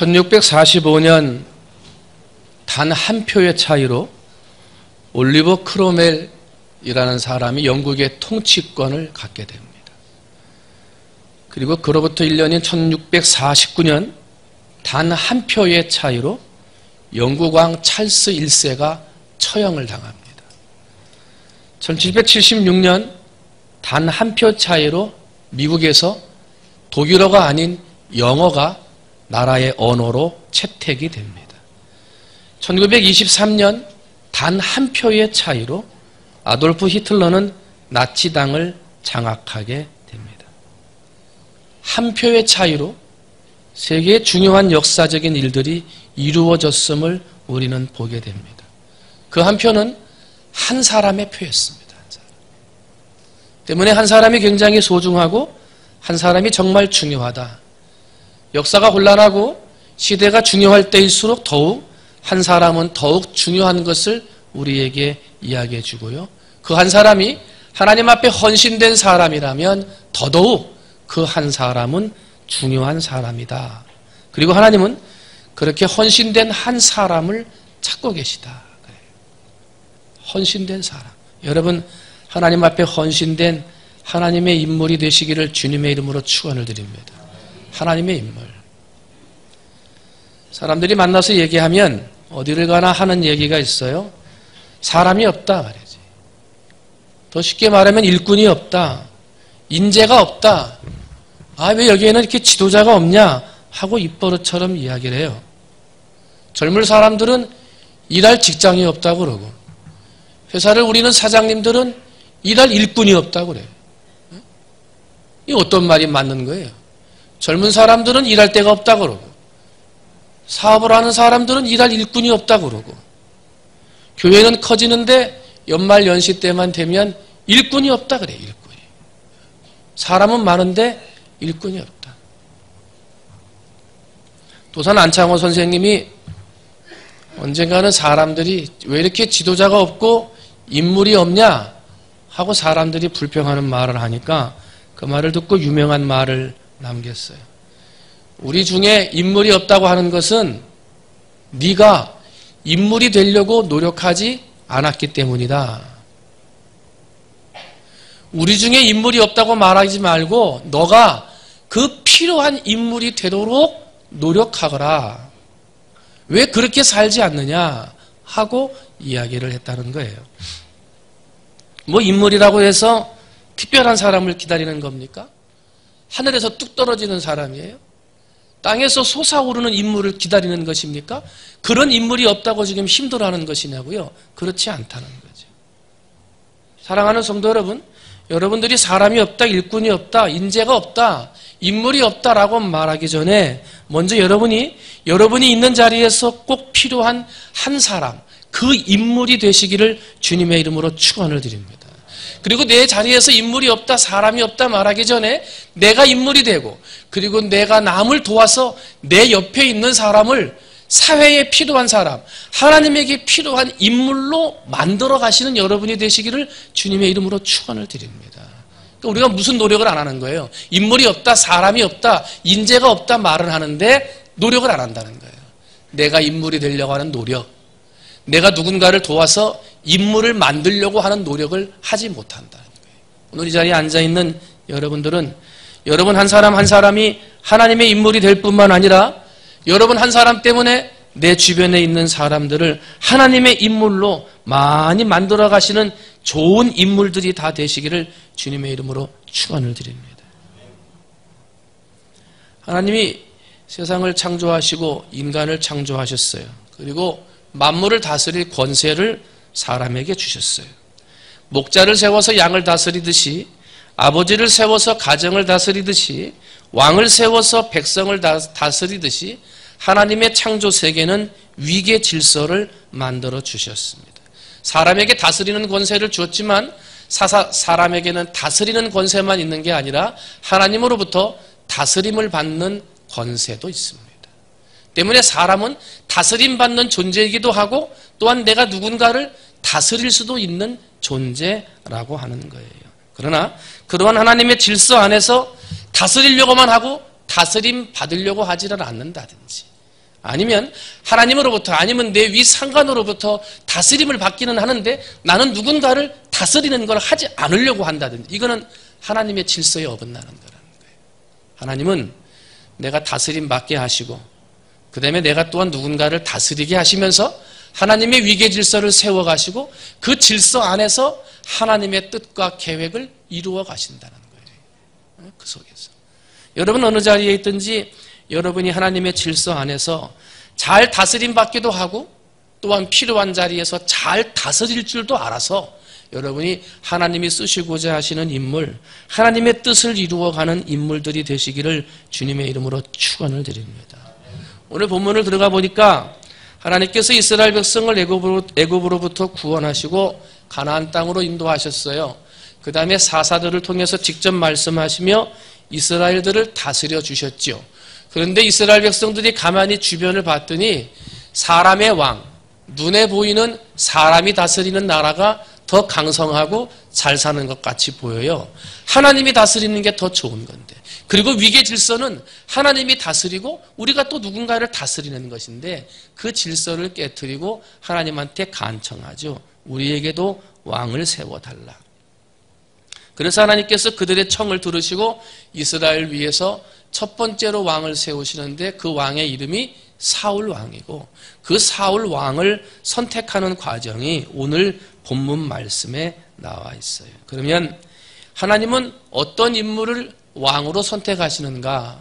1645년 단 한 표의 차이로 올리버 크로멜이라는 사람이 영국의 통치권을 갖게 됩니다. 그리고 그로부터 1년인 1649년 단 한 표의 차이로 영국 왕 찰스 1세가 처형을 당합니다. 1776년 단 한 표 차이로 미국에서 독일어가 아닌 영어가 나라의 언어로 채택이 됩니다. 1923년 단 한 표의 차이로 아돌프 히틀러는 나치당을 장악하게 됩니다. 한 표의 차이로 세계의 중요한 역사적인 일들이 이루어졌음을 우리는 보게 됩니다. 그 한 표는 한 사람의 표였습니다. 한 사람. 때문에 한 사람이 굉장히 소중하고 한 사람이 정말 중요하다. 역사가 혼란하고 시대가 중요할 때일수록 더욱 한 사람은 더욱 중요한 것을 우리에게 이야기해 주고요. 그 한 사람이 하나님 앞에 헌신된 사람이라면 더더욱 그 한 사람은 중요한 사람이다. 그리고 하나님은 그렇게 헌신된 한 사람을 찾고 계시다. 헌신된 사람. 여러분, 하나님 앞에 헌신된 하나님의 인물이 되시기를 주님의 이름으로 축원을 드립니다. 하나님의 인물. 사람들이 만나서 얘기하면 어디를 가나 하는 얘기가 있어요. 사람이 없다 말이지. 더 쉽게 말하면 일꾼이 없다. 인재가 없다. 아, 왜 여기에는 이렇게 지도자가 없냐 하고 입버릇처럼 이야기를 해요. 젊은 사람들은 일할 직장이 없다고 그러고 회사를 우리는 사장님들은 일할 일꾼이 없다고 그래요. 이 어떤 말이 맞는 거예요? 젊은 사람들은 일할 데가 없다고 그러고 사업을 하는 사람들은 일할 일꾼이 없다고 그러고 교회는 커지는데 연말 연시 때만 되면 일꾼이 없다 그래요. 일꾼이. 사람은 많은데 일꾼이 없다. 도산 안창호 선생님이 언젠가는 사람들이 왜 이렇게 지도자가 없고 인물이 없냐 하고 사람들이 불평하는 말을 하니까 그 말을 듣고 유명한 말을 남겼어요. 우리 중에 인물이 없다고 하는 것은 네가 인물이 되려고 노력하지 않았기 때문이다. 우리 중에 인물이 없다고 말하지 말고 너가 그 필요한 인물이 되도록 노력하거라. 왜 그렇게 살지 않느냐 하고 이야기를 했다는 거예요. 뭐 인물이라고 해서 특별한 사람을 기다리는 겁니까? 하늘에서 뚝 떨어지는 사람이에요? 땅에서 솟아오르는 인물을 기다리는 것입니까? 그런 인물이 없다고 지금 힘들어하는 것이냐고요? 그렇지 않다는 거죠. 사랑하는 성도 여러분, 여러분들이 사람이 없다, 일꾼이 없다, 인재가 없다, 인물이 없다라고 말하기 전에 먼저 여러분이 있는 자리에서 꼭 필요한 한 사람, 그 인물이 되시기를 주님의 이름으로 축원을 드립니다. 그리고 내 자리에서 인물이 없다, 사람이 없다 말하기 전에 내가 인물이 되고 그리고 내가 남을 도와서 내 옆에 있는 사람을 사회에 필요한 사람, 하나님에게 필요한 인물로 만들어 가시는 여러분이 되시기를 주님의 이름으로 축원을 드립니다. 그러니까 우리가 무슨 노력을 안 하는 거예요. 인물이 없다, 사람이 없다, 인재가 없다 말을 하는데 노력을 안 한다는 거예요. 내가 인물이 되려고 하는 노력, 내가 누군가를 도와서 인물을 만들려고 하는 노력을 하지 못한다는 거예요. 오늘 이 자리에 앉아있는 여러분들은 여러분 한 사람 한 사람이 하나님의 인물이 될 뿐만 아니라 여러분 한 사람 때문에 내 주변에 있는 사람들을 하나님의 인물로 많이 만들어 가시는 좋은 인물들이 다 되시기를 주님의 이름으로 축원을 드립니다. 하나님이 세상을 창조하시고 인간을 창조하셨어요. 그리고 만물을 다스릴 권세를 사람에게 주셨어요. 목자를 세워서 양을 다스리듯이 아버지를 세워서 가정을 다스리듯이 왕을 세워서 백성을 다스리듯이 하나님의 창조 세계는 위계 질서를 만들어 주셨습니다. 사람에게 다스리는 권세를 주었지만 사람에게는 다스리는 권세만 있는 게 아니라 하나님으로부터 다스림을 받는 권세도 있습니다. 때문에 사람은 다스림받는 존재이기도 하고 또한 내가 누군가를 다스릴 수도 있는 존재라고 하는 거예요. 그러나 그러한 하나님의 질서 안에서 다스리려고만 하고 다스림 받으려고 하지는 않는다든지 아니면 하나님으로부터 아니면 내 위 상관으로부터 다스림을 받기는 하는데 나는 누군가를 다스리는 걸 하지 않으려고 한다든지 이거는 하나님의 질서에 어긋나는 거라는 거예요. 하나님은 내가 다스림 받게 하시고 그 다음에 내가 또한 누군가를 다스리게 하시면서 하나님의 위계 질서를 세워가시고 그 질서 안에서 하나님의 뜻과 계획을 이루어 가신다는 거예요. 그 속에서. 여러분 어느 자리에 있든지 여러분이 하나님의 질서 안에서 잘 다스림 받기도 하고 또한 필요한 자리에서 잘 다스릴 줄도 알아서 여러분이 하나님이 쓰시고자 하시는 인물, 하나님의 뜻을 이루어가는 인물들이 되시기를 주님의 이름으로 축원을 드립니다. 오늘 본문을 들어가 보니까 하나님께서 이스라엘 백성을 애굽으로부터 구원하시고 가나안 땅으로 인도하셨어요. 그 다음에 사사들을 통해서 직접 말씀하시며 이스라엘들을 다스려 주셨죠. 그런데 이스라엘 백성들이 가만히 주변을 봤더니 사람의 왕, 눈에 보이는 사람이 다스리는 나라가 더 강성하고 잘 사는 것 같이 보여요. 하나님이 다스리는 게 더 좋은 건데. 그리고 위계 질서는 하나님이 다스리고 우리가 또 누군가를 다스리는 것인데 그 질서를 깨트리고 하나님한테 간청하죠. 우리에게도 왕을 세워달라. 그래서 하나님께서 그들의 청을 들으시고 이스라엘 위에서 첫 번째로 왕을 세우시는데 그 왕의 이름이 사울 왕이고 그 사울 왕을 선택하는 과정이 오늘 본문 말씀에 나와 있어요. 그러면 하나님은 어떤 인물을 왕으로 선택하시는가?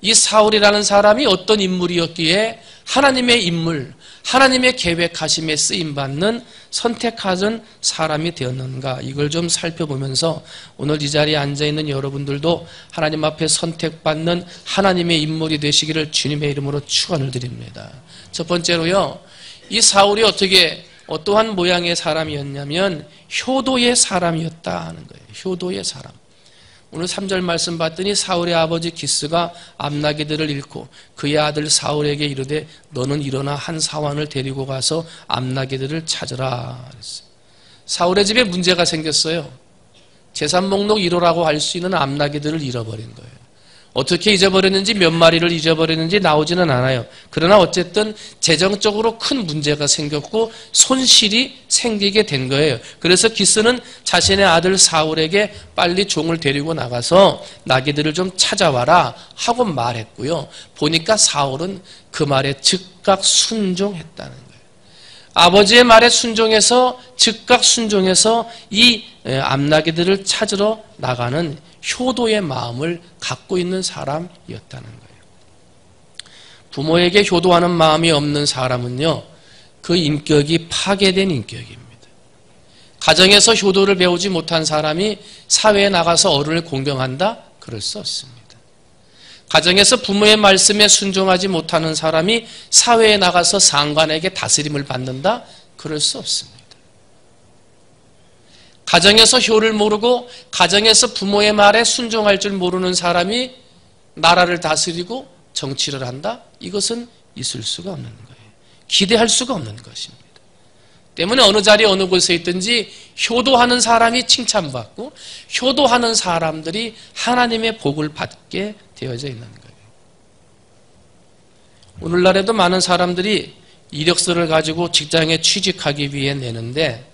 이 사울이라는 사람이 어떤 인물이었기에 하나님의 인물, 하나님의 계획하심에 쓰임받는 선택하는 사람이 되었는가? 이걸 좀 살펴보면서 오늘 이 자리에 앉아있는 여러분들도 하나님 앞에 선택받는 하나님의 인물이 되시기를 주님의 이름으로 축원을 드립니다. 첫 번째로요, 이 사울이 어떠한 모양의 사람이었냐면 효도의 사람이었다 하는 거예요. 효도의 사람. 오늘 3절 말씀 봤더니 사울의 아버지 기스가 암나기들을 잃고 그의 아들 사울에게 이르되 너는 일어나 한 사환을 데리고 가서 암나기들을 찾으라 그랬어요. 사울의 집에 문제가 생겼어요. 재산 목록 1호라고 할 수 있는 암나기들을 잃어버린 거예요. 어떻게 잊어버렸는지 몇 마리를 잊어버렸는지 나오지는 않아요. 그러나 어쨌든 재정적으로 큰 문제가 생겼고 손실이 생기게 된 거예요. 그래서 기스는 자신의 아들 사울에게 빨리 종을 데리고 나가서 나귀들을 좀 찾아와라 하고 말했고요. 보니까 사울은 그 말에 즉각 순종했다는 거예요. 아버지의 말에 순종해서 즉각 순종해서 이 암나귀들을 찾으러 나가는 효도의 마음을 갖고 있는 사람이었다는 거예요. 부모에게 효도하는 마음이 없는 사람은요, 그 인격이 파괴된 인격입니다. 가정에서 효도를 배우지 못한 사람이 사회에 나가서 어른을 공경한다? 그럴 수 없습니다. 가정에서 부모의 말씀에 순종하지 못하는 사람이 사회에 나가서 상관에게 다스림을 받는다? 그럴 수 없습니다. 가정에서 효를 모르고 가정에서 부모의 말에 순종할 줄 모르는 사람이 나라를 다스리고 정치를 한다? 이것은 있을 수가 없는 거예요. 기대할 수가 없는 것입니다. 때문에 어느 자리에 어느 곳에 있든지 효도하는 사람이 칭찬받고 효도하는 사람들이 하나님의 복을 받게 되어져 있는 거예요. 오늘날에도 많은 사람들이 이력서를 가지고 직장에 취직하기 위해 내는데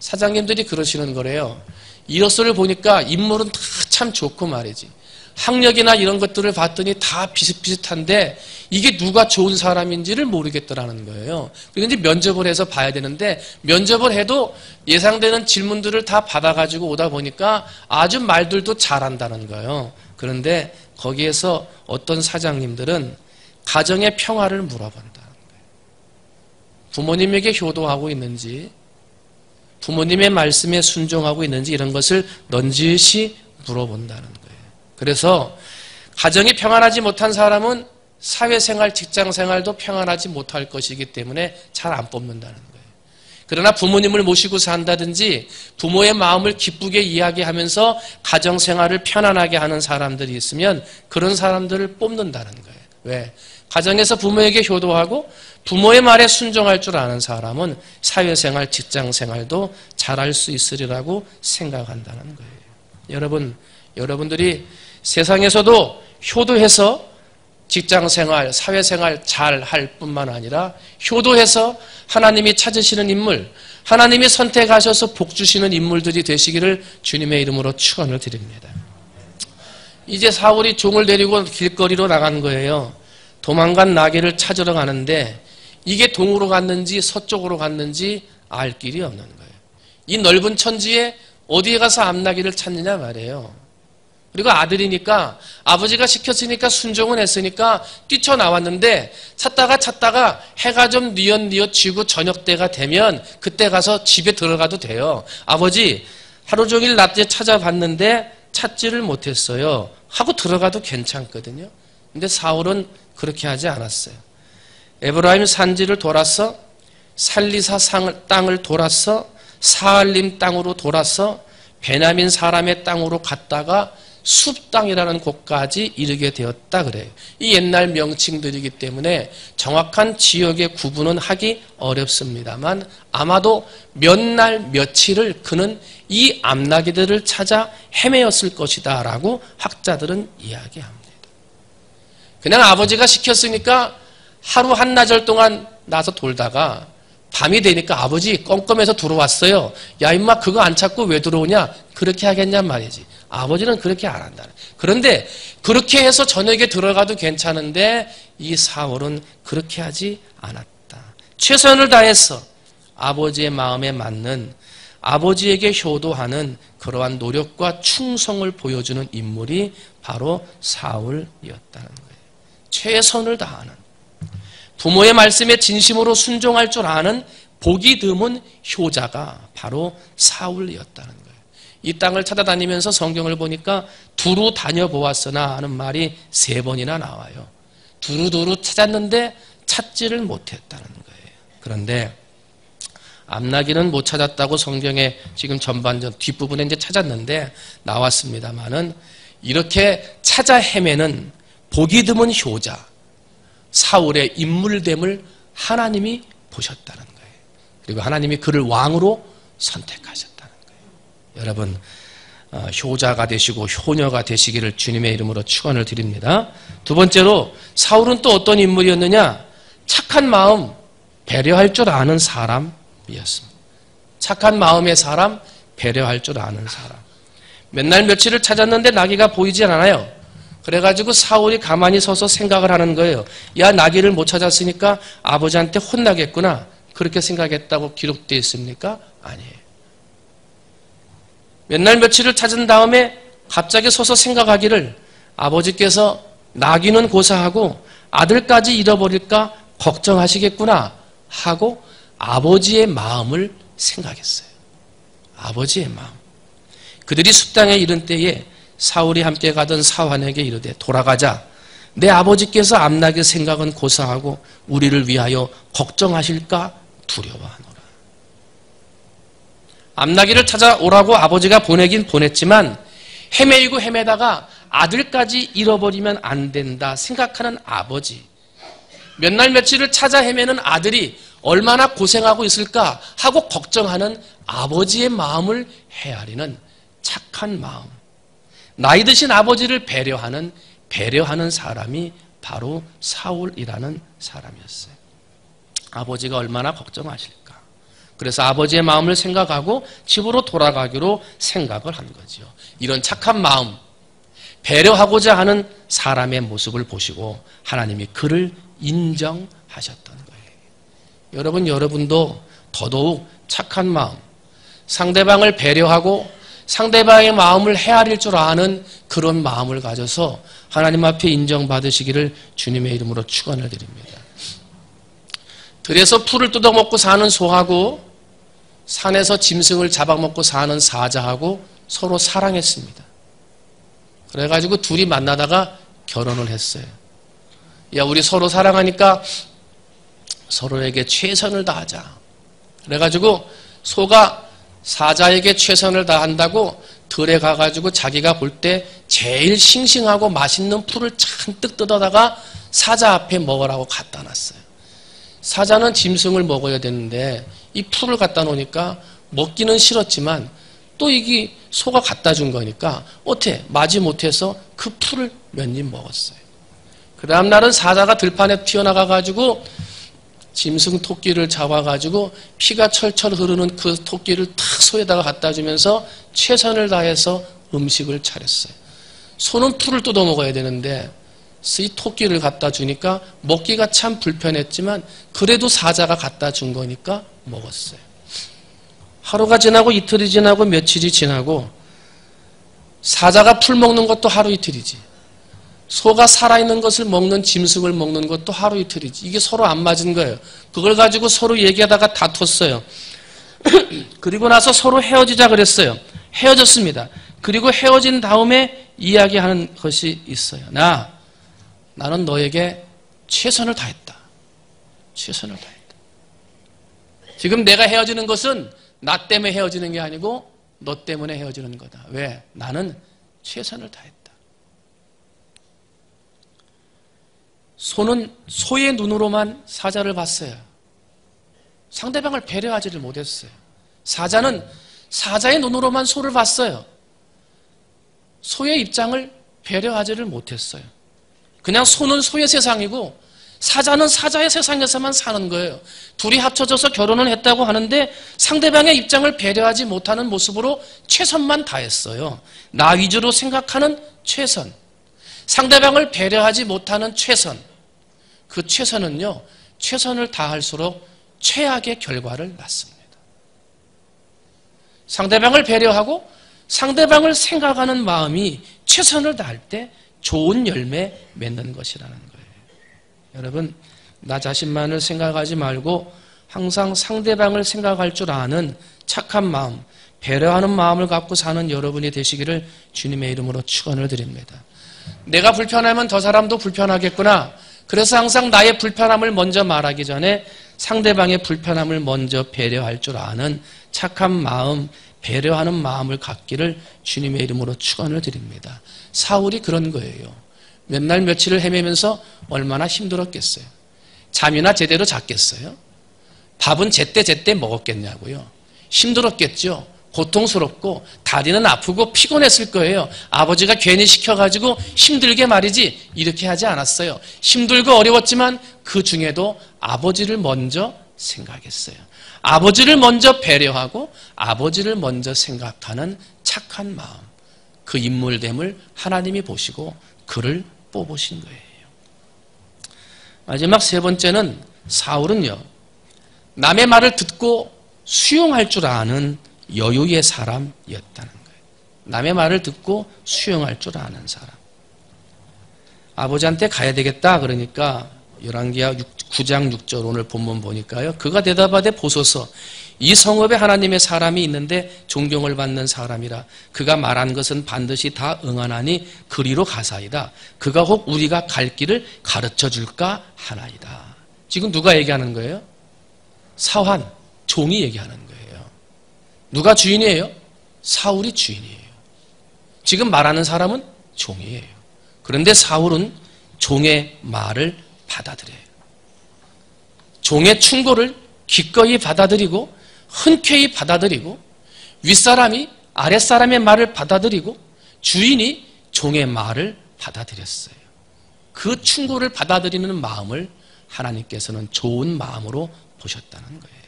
사장님들이 그러시는 거래요. 이력서를 보니까 인물은 다 참 좋고 말이지. 학력이나 이런 것들을 봤더니 다 비슷비슷한데 이게 누가 좋은 사람인지를 모르겠더라는 거예요. 그리고 이제 면접을 해서 봐야 되는데 면접을 해도 예상되는 질문들을 다 받아가지고 오다 보니까 아주 말들도 잘한다는 거예요. 그런데 거기에서 어떤 사장님들은 가정의 평화를 물어본다는 거예요. 부모님에게 효도하고 있는지 부모님의 말씀에 순종하고 있는지 이런 것을 넌지시 물어본다는 거예요. 그래서 가정이 평안하지 못한 사람은 사회생활, 직장생활도 평안하지 못할 것이기 때문에 잘 안 뽑는다는 거예요. 그러나 부모님을 모시고 산다든지 부모의 마음을 기쁘게 이야기하면서 가정생활을 편안하게 하는 사람들이 있으면 그런 사람들을 뽑는다는 거예요. 왜? 가정에서 부모에게 효도하고 부모의 말에 순종할 줄 아는 사람은 사회생활, 직장생활도 잘할 수 있으리라고 생각한다는 거예요. 여러분들이 세상에서도 효도해서 직장생활, 사회생활 잘 할 뿐만 아니라 효도해서 하나님이 찾으시는 인물, 하나님이 선택하셔서 복 주시는 인물들이 되시기를 주님의 이름으로 축원을 드립니다. 이제 사울이 종을 데리고 길거리로 나간 거예요. 도망간 나귀를 찾으러 가는데 이게 동으로 갔는지 서쪽으로 갔는지 알 길이 없는 거예요. 이 넓은 천지에 어디에 가서 암나귀를 찾느냐 말이에요. 그리고 아들이니까 아버지가 시켰으니까 순종은 했으니까 뛰쳐나왔는데 찾다가 해가 좀 뉘엿뉘엿 지고 저녁 때가 되면 그때 가서 집에 들어가도 돼요. 아버지 하루 종일 낮에 찾아봤는데 찾지를 못했어요 하고 들어가도 괜찮거든요. 근데 사울은 그렇게 하지 않았어요. 에브라임 산지를 돌아서 살리사 땅을 돌아서 사알림 땅으로 돌아서 베냐민 사람의 땅으로 갔다가 숲 땅이라는 곳까지 이르게 되었다 그래요. 이 옛날 명칭들이기 때문에 정확한 지역의 구분은 하기 어렵습니다만 아마도 몇 날 며칠을 그는 이 암나귀들을 찾아 헤매었을 것이다 라고 학자들은 이야기합니다. 그냥 아버지가 시켰으니까 하루 한나절 동안 나서 돌다가 밤이 되니까 아버지 껌껌해서 들어왔어요. 야 임마 그거 안 찾고 왜 들어오냐? 그렇게 하겠냔 말이지. 아버지는 그렇게 안 한다. 그런데 그렇게 해서 저녁에 들어가도 괜찮은데 이 사울은 그렇게 하지 않았다. 최선을 다해서 아버지의 마음에 맞는 아버지에게 효도하는 그러한 노력과 충성을 보여주는 인물이 바로 사울이었다는 거예요. 최선을 다하는 부모의 말씀에 진심으로 순종할 줄 아는 복이 드문 효자가 바로 사울이었다는 거예요. 이 땅을 찾아다니면서 성경을 보니까 두루 다녀보았으나 하는 말이 3번이나 나와요. 두루두루 찾았는데 찾지를 못했다는 거예요. 그런데 암나귀는 못 찾았다고 성경에 지금 전반전 뒷부분에 이제 찾았는데 나왔습니다만은 이렇게 찾아 헤매는 복이 드문 효자 사울의 인물됨을 하나님이 보셨다는 거예요. 그리고 하나님이 그를 왕으로 선택하셨다는 거예요. 여러분 효자가 되시고 효녀가 되시기를 주님의 이름으로 축원을 드립니다. 두 번째로 사울은 또 어떤 인물이었느냐? 착한 마음, 배려할 줄 아는 사람이었습니다. 착한 마음의 사람, 배려할 줄 아는 사람. 몇 날 며칠을 찾았는데 나귀가 보이지 않아요. 그래가지고 사울이 가만히 서서 생각을 하는 거예요. 야 나귀를 못 찾았으니까 아버지한테 혼나겠구나. 그렇게 생각했다고 기록되어 있습니까? 아니에요. 몇 날 며칠을 찾은 다음에 갑자기 서서 생각하기를 아버지께서 나귀는 고사하고 아들까지 잃어버릴까 걱정하시겠구나 하고 아버지의 마음을 생각했어요. 아버지의 마음. 그들이 숲땅에 이른 때에 사울이 함께 가던 사환에게 이르되 돌아가자. 내 아버지께서 암나귀 생각은 고사하고 우리를 위하여 걱정하실까 두려워하노라. 암나귀를 찾아오라고 아버지가 보내긴 보냈지만 헤매이고 헤매다가 아들까지 잃어버리면 안 된다 생각하는 아버지. 몇 날 며칠을 찾아 헤매는 아들이 얼마나 고생하고 있을까 하고 걱정하는 아버지의 마음을 헤아리는 착한 마음. 나이 드신 아버지를 배려하는 사람이 바로 사울이라는 사람이었어요. 아버지가 얼마나 걱정하실까. 그래서 아버지의 마음을 생각하고 집으로 돌아가기로 생각을 한 거죠. 이런 착한 마음, 배려하고자 하는 사람의 모습을 보시고 하나님이 그를 인정하셨던 거예요. 여러분, 여러분도 더더욱 착한 마음, 상대방을 배려하고 상대방의 마음을 헤아릴 줄 아는 그런 마음을 가져서 하나님 앞에 인정받으시기를 주님의 이름으로 축원을 드립니다. 들에서 풀을 뜯어먹고 사는 소하고 산에서 짐승을 잡아먹고 사는 사자하고 서로 사랑했습니다. 그래가지고 둘이 만나다가 결혼을 했어요. 야, 우리 서로 사랑하니까 서로에게 최선을 다하자. 그래가지고 소가 사자에게 최선을 다한다고 들에 가가지고 자기가 볼 때 제일 싱싱하고 맛있는 풀을 잔뜩 뜯어다가 사자 앞에 먹으라고 갖다 놨어요. 사자는 짐승을 먹어야 되는데 이 풀을 갖다 놓으니까 먹기는 싫었지만 또 이게 소가 갖다 준 거니까 어때? 마지 못해서 그 풀을 몇 입 먹었어요. 그 다음 날은 사자가 들판에 튀어나가가지고 짐승 토끼를 잡아가지고 피가 철철 흐르는 그 토끼를 탁 소에다가 갖다 주면서 최선을 다해서 음식을 차렸어요. 소는 풀을 뜯어 먹어야 되는데 이 토끼를 갖다 주니까 먹기가 참 불편했지만 그래도 사자가 갖다 준 거니까 먹었어요. 하루가 지나고 이틀이 지나고 며칠이 지나고 사자가 풀 먹는 것도 하루 이틀이지, 소가 살아있는 것을 먹는 짐승을 먹는 것도 하루 이틀이지. 이게 서로 안 맞은 거예요. 그걸 가지고 서로 얘기하다가 다퉜어요. 그리고 나서 서로 헤어지자 그랬어요. 헤어졌습니다. 그리고 헤어진 다음에 이야기하는 것이 있어요. 나는 너에게 최선을 다했다. 최선을 다했다. 지금 내가 헤어지는 것은 나 때문에 헤어지는 게 아니고 너 때문에 헤어지는 거다. 왜? 나는 최선을 다했다. 소는 소의 눈으로만 사자를 봤어요. 상대방을 배려하지를 못했어요. 사자는 사자의 눈으로만 소를 봤어요. 소의 입장을 배려하지를 못했어요. 그냥 소는 소의 세상이고 사자는 사자의 세상에서만 사는 거예요. 둘이 합쳐져서 결혼을 했다고 하는데 상대방의 입장을 배려하지 못하는 모습으로 최선만 다했어요. 나 위주로 생각하는 최선, 상대방을 배려하지 못하는 최선. 그 최선은요, 최선을 다할수록 최악의 결과를 낳습니다. 상대방을 배려하고 상대방을 생각하는 마음이 최선을 다할 때 좋은 열매 맺는 것이라는 거예요. 여러분, 나 자신만을 생각하지 말고 항상 상대방을 생각할 줄 아는 착한 마음, 배려하는 마음을 갖고 사는 여러분이 되시기를 주님의 이름으로 축원을 드립니다. 내가 불편하면 저 사람도 불편하겠구나. 그래서 항상 나의 불편함을 먼저 말하기 전에 상대방의 불편함을 먼저 배려할 줄 아는 착한 마음, 배려하는 마음을 갖기를 주님의 이름으로 축원을 드립니다. 사울이 그런 거예요. 몇 날 며칠을 헤매면서 얼마나 힘들었겠어요. 잠이나 제대로 잤겠어요? 밥은 제때 먹었겠냐고요. 힘들었겠죠. 고통스럽고 다리는 아프고 피곤했을 거예요. 아버지가 괜히 시켜가지고 힘들게 말이지 이렇게 하지 않았어요. 힘들고 어려웠지만 그 중에도 아버지를 먼저 생각했어요. 아버지를 먼저 배려하고 아버지를 먼저 생각하는 착한 마음, 그 인물됨을 하나님이 보시고 그를 뽑으신 거예요. 마지막 세 번째는 사울은요, 남의 말을 듣고 수용할 줄 아는 여유의 사람이었다는 거예요. 남의 말을 듣고 수용할 줄 아는 사람. 아버지한테 가야 되겠다 그러니까 열왕기하 9장 6절 오늘 본문 보니까요. 그가 대답하되 보소서 이 성읍에 하나님의 사람이 있는데 존경을 받는 사람이라. 그가 말한 것은 반드시 다 응하나니 그리로 가사이다. 그가 혹 우리가 갈 길을 가르쳐 줄까 하나이다. 지금 누가 얘기하는 거예요? 사환, 종이 얘기하는 거예요. 누가 주인이에요? 사울이 주인이에요. 지금 말하는 사람은 종이에요. 그런데 사울은 종의 말을 받아들여요. 종의 충고를 기꺼이 받아들이고 흔쾌히 받아들이고 윗사람이 아랫사람의 말을 받아들이고 주인이 종의 말을 받아들였어요. 그 충고를 받아들이는 마음을 하나님께서는 좋은 마음으로 보셨다는 거예요.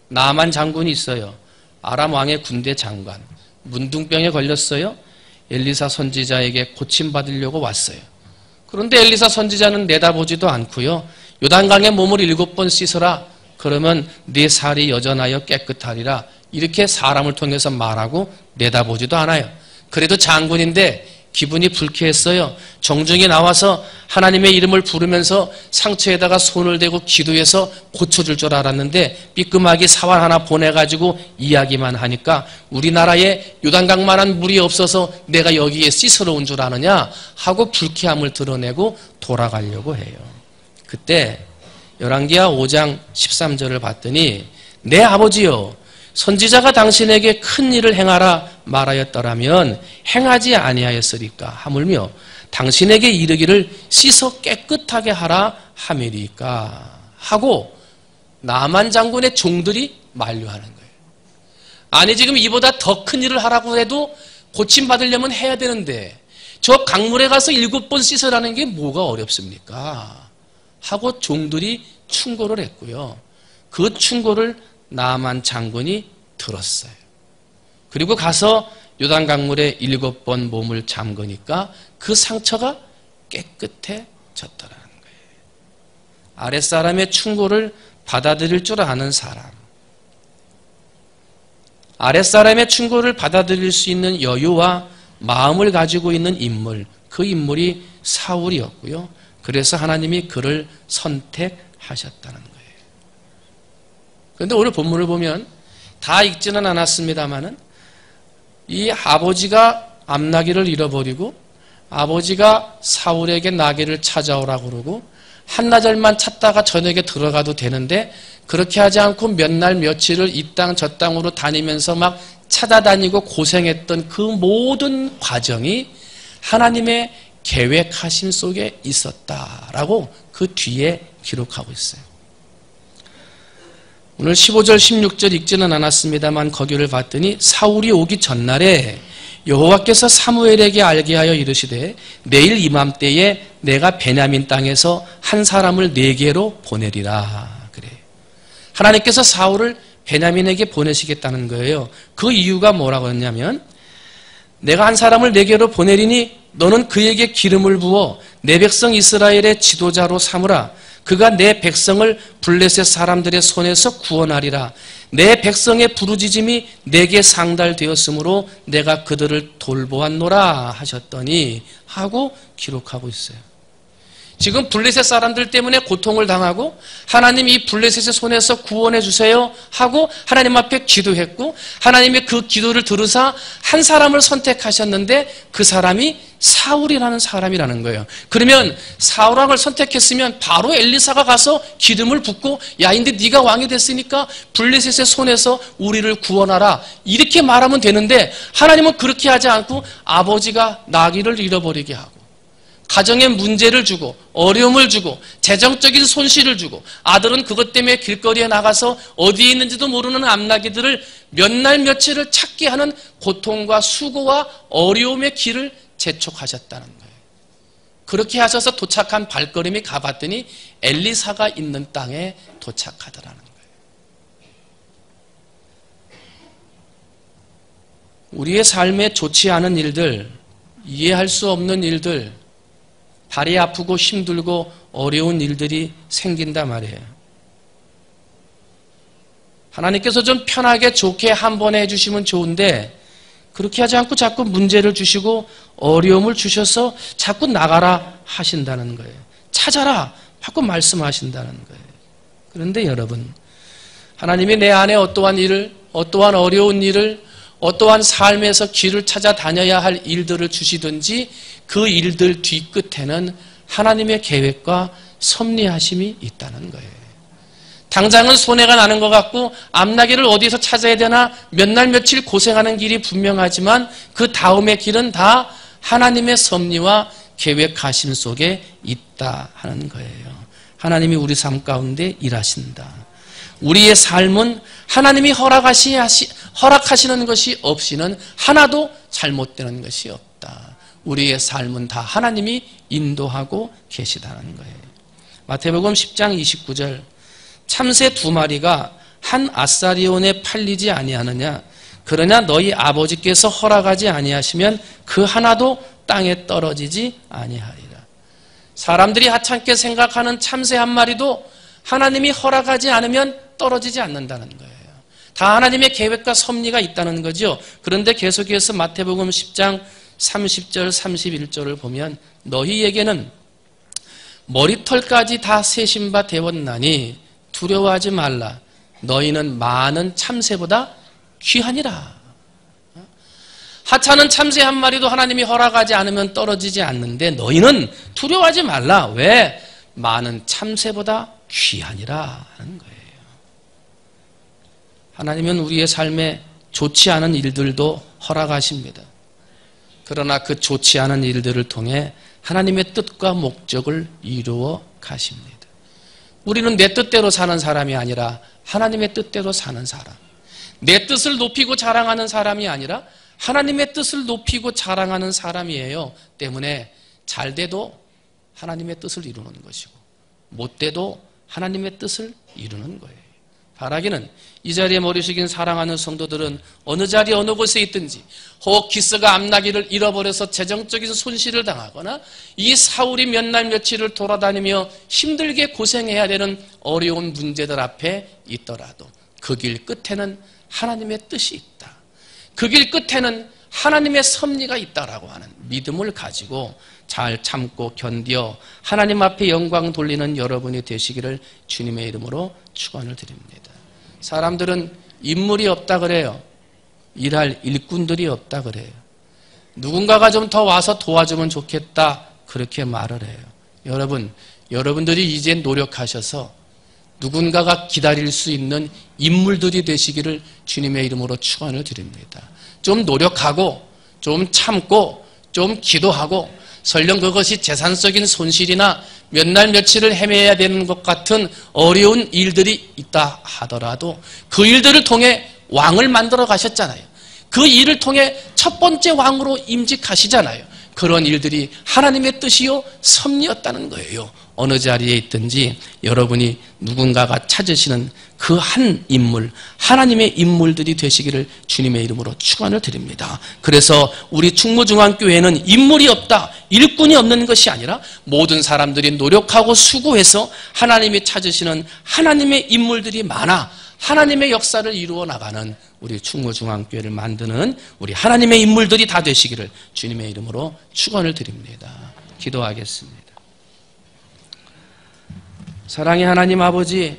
나만 장군이 있어요. 아람 왕의 군대 장관. 문둥병에 걸렸어요. 엘리사 선지자에게 고침받으려고 왔어요. 그런데 엘리사 선지자는 내다보지도 않고요. 요단강에 몸을 7번 씻어라. 그러면 네 살이 여전하여 깨끗하리라. 이렇게 사람을 통해서 말하고 내다보지도 않아요. 그래도 장군인데 기분이 불쾌했어요. 정중히 나와서 하나님의 이름을 부르면서 상처에다가 손을 대고 기도해서 고쳐줄 줄 알았는데 삐끔하게 사활 하나 보내가지고 이야기만 하니까 우리나라에 요단강만한 물이 없어서 내가 여기에 씻으러 온 줄 아느냐 하고 불쾌함을 드러내고 돌아가려고 해요. 그때 열왕기하 5장 13절을 봤더니 내 아버지여 선지자가 당신에게 큰 일을 행하라 말하였더라면 행하지 아니하였으리까 하물며 당신에게 이르기를 씻어 깨끗하게 하라 하미리까 하고 나만 장군의 종들이 만류하는 거예요. 아니 지금 이보다 더 큰 일을 하라고 해도 고침받으려면 해야 되는데 저 강물에 가서 7번 씻으라는 게 뭐가 어렵습니까? 하고 종들이 충고를 했고요. 그 충고를 나만 장군이 들었어요. 그리고 가서 요단 강물에 7번 몸을 잠그니까 그 상처가 깨끗해졌더라는 거예요. 아랫사람의 충고를 받아들일 줄 아는 사람, 아랫사람의 충고를 받아들일 수 있는 여유와 마음을 가지고 있는 인물, 그 인물이 사울이었고요. 그래서 하나님이 그를 선택하셨다는 거예요. 그런데 오늘 본문을 보면 다 읽지는 않았습니다만은 이 아버지가 암나귀를 잃어버리고 아버지가 사울에게 나귀를 찾아오라고 그러고 한나절만 찾다가 저녁에 들어가도 되는데 그렇게 하지 않고 몇 날 며칠을 이 땅 저 땅으로 다니면서 막 찾아다니고 고생했던 그 모든 과정이 하나님의 계획하심 속에 있었다라고 그 뒤에 기록하고 있어요. 오늘 15절 16절 읽지는 않았습니다만 거기를 봤더니 사울이 오기 전날에 여호와께서 사무엘에게 알게 하여 이르시되 내일 이맘때에 내가 베냐민 땅에서 한 사람을 네게로 보내리라. 그래. 하나님께서 사울을 베냐민에게 보내시겠다는 거예요. 그 이유가 뭐라고 했냐면 내가 한 사람을 네게로 보내리니 너는 그에게 기름을 부어 내 백성 이스라엘의 지도자로 삼으라. 그가 내 백성을 블레셋 사람들의 손에서 구원하리라. 내 백성의 부르짖음이 내게 상달되었으므로 내가 그들을 돌보았노라 하셨더니 하고 기록하고 있어요. 지금 블레셋 사람들 때문에 고통을 당하고 하나님 이 블레셋의 손에서 구원해 주세요 하고 하나님 앞에 기도했고 하나님의 그 기도를 들으사 한 사람을 선택하셨는데 그 사람이 사울이라는 사람이라는 거예요. 그러면 사울왕을 선택했으면 바로 엘리사가 가서 기름을 붓고 야 인데 네가 왕이 됐으니까 블레셋의 손에서 우리를 구원하라 이렇게 말하면 되는데 하나님은 그렇게 하지 않고 아버지가 나귀를 잃어버리게 하고 가정에 문제를 주고 어려움을 주고 재정적인 손실을 주고 아들은 그것 때문에 길거리에 나가서 어디에 있는지도 모르는 암나귀들을 몇 날 며칠을 찾게 하는 고통과 수고와 어려움의 길을 재촉하셨다는 거예요. 그렇게 하셔서 도착한 발걸음이 가봤더니 엘리사가 있는 땅에 도착하더라는 거예요. 우리의 삶에 좋지 않은 일들, 이해할 수 없는 일들, 발이 아프고 힘들고 어려운 일들이 생긴단 말이에요. 하나님께서 좀 편하게 좋게 한 번에 해주시면 좋은데 그렇게 하지 않고 자꾸 문제를 주시고 어려움을 주셔서 자꾸 나가라 하신다는 거예요. 찾아라 자꾸 말씀하신다는 거예요. 그런데 여러분 하나님이 내 안에 어떠한 일을 어떠한 어려운 일을 어떠한 삶에서 길을 찾아다녀야 할 일들을 주시든지 그 일들 뒤끝에는 하나님의 계획과 섭리하심이 있다는 거예요. 당장은 손해가 나는 것 같고 암나귀를 어디서 찾아야 되나 몇 날 며칠 고생하는 길이 분명하지만 그 다음의 길은 다 하나님의 섭리와 계획하심 속에 있다 하는 거예요. 하나님이 우리 삶 가운데 일하신다. 우리의 삶은 하나님이 허락하시는 것이 없이는 하나도 잘못되는 것이 없다. 우리의 삶은 다 하나님이 인도하고 계시다는 거예요. 마태복음 10장 29절 참새 2마리가 한 아사리온에 팔리지 아니하느냐 그러나 너희 아버지께서 허락하지 아니하시면 그 하나도 땅에 떨어지지 아니하리라. 사람들이 하찮게 생각하는 참새 한 마리도 하나님이 허락하지 않으면 떨어지지 않는다는 거예요. 다 하나님의 계획과 섭리가 있다는 거죠. 그런데 계속해서 마태복음 10장 30절 31절을 보면 너희에게는 머리털까지 다 세신 바 되었나니 두려워하지 말라. 너희는 많은 참새보다 귀하니라. 하찮은 참새 한 마리도 하나님이 허락하지 않으면 떨어지지 않는데 너희는 두려워하지 말라. 왜? 많은 참새보다 귀하니라 하는 거예요. 하나님은 우리의 삶에 좋지 않은 일들도 허락하십니다. 그러나 그 좋지 않은 일들을 통해 하나님의 뜻과 목적을 이루어 가십니다. 우리는 내 뜻대로 사는 사람이 아니라 하나님의 뜻대로 사는 사람. 내 뜻을 높이고 자랑하는 사람이 아니라 하나님의 뜻을 높이고 자랑하는 사람이에요. 때문에 잘 돼도 하나님의 뜻을 이루는 것이고 못 돼도 하나님의 뜻을 이루는 거예요. 바라기는 이 자리에 머리 숙인 사랑하는 성도들은 어느 자리 어느 곳에 있든지 혹 기스가 암나기를 잃어버려서 재정적인 손실을 당하거나 이 사울이 몇 날 며칠을 돌아다니며 힘들게 고생해야 되는 어려운 문제들 앞에 있더라도 그 길 끝에는 하나님의 뜻이 있다. 그 길 끝에는 하나님의 섭리가 있다라고 하는 믿음을 가지고 잘 참고 견디어 하나님 앞에 영광 돌리는 여러분이 되시기를 주님의 이름으로 축원을 드립니다. 사람들은 인물이 없다 그래요. 일할 일꾼들이 없다 그래요. 누군가가 좀 더 와서 도와주면 좋겠다 그렇게 말을 해요. 여러분들이 이제 노력하셔서 누군가가 기다릴 수 있는 인물들이 되시기를 주님의 이름으로 축원을 드립니다. 좀 노력하고 좀 참고 좀 기도하고 설령 그것이 재산적인 손실이나 몇 날 며칠을 헤매야 되는 것 같은 어려운 일들이 있다 하더라도 그 일들을 통해 왕을 만들어 가셨잖아요. 그 일을 통해 첫 번째 왕으로 임직하시잖아요. 그런 일들이 하나님의 뜻이요 섭리였다는 거예요. 어느 자리에 있든지 여러분이 누군가가 찾으시는 그 한 인물, 하나님의 인물들이 되시기를 주님의 이름으로 축원을 드립니다. 그래서 우리 충무중앙교회는 인물이 없다, 일꾼이 없는 것이 아니라 모든 사람들이 노력하고 수고해서 하나님이 찾으시는 하나님의 인물들이 많아 하나님의 역사를 이루어 나가는 우리 충무중앙교회를 만드는 우리 하나님의 인물들이 다 되시기를 주님의 이름으로 축원을 드립니다. 기도하겠습니다. 사랑의 하나님 아버지,